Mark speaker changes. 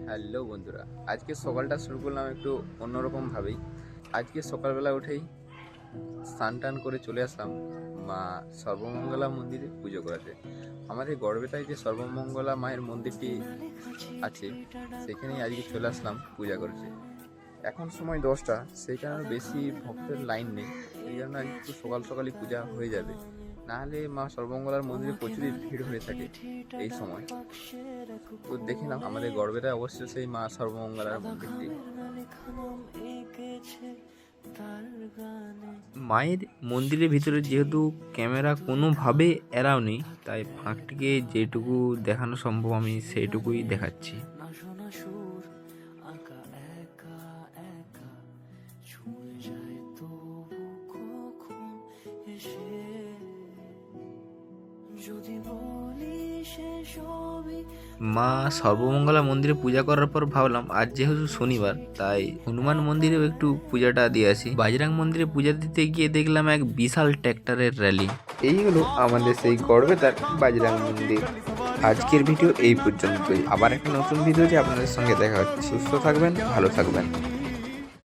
Speaker 1: Hello বন্ধুরা, আজকে সকালটা শুরু করলাম একটু অন্যরকমভাবেই। আজকে সকালবেলা উঠেই স্নান টান করে চলে আসলাম মা সর্বমঙ্গলা মন্দিরে পুজো করাতে। আমাদের গড়বেতায় যে সর্বমঙ্গলা মায়ের মন্দিরটি আছে, সেখানেই আজকে চলে আসলাম পূজা করতে। এখন সময় 10টা, সেই কারণে বেশি ভক্তের লাইন নেই, সেই জন্য আজ একটু সকাল সকালই পূজা হয়ে যাবে। নাহলে মা সর্বমঙ্গলার মন্দিরে প্রচুরই ভিড় হয়ে থাকে এই সময়। তো দেখলাম আমাদের গড়বেতায় অবশ্য সেই মা সর্বমঙ্গলার মন্দিরটি। মায়ের মন্দিরের ভিতরে যেহেতু ক্যামেরা কোনোভাবে এলাও নেই, তাই ফাঁকটিকে যেটুকু দেখানো সম্ভব আমি সেইটুকুই দেখাচ্ছি। মা সর্বমঙ্গলা মন্দিরে পূজা করার পর ভাবলাম আজ যেহেতু শনিবার, তাই হনুমান মন্দিরেও একটু পূজাটা দিয়ে আসি। বাজরাং মন্দিরে পূজা দিতে গিয়ে দেখলাম এক বিশাল ট্র্যাক্টরের র্যালি। এই হলো আমাদের সেই গড়বেতার বাজরাং মন্দির। আজকের ভিডিও এই পর্যন্তই। আবার একটা নতুন ভিডিওতে আপনাদের সঙ্গে দেখা হচ্ছে। সুস্থ থাকবেন, ভালো থাকবেন।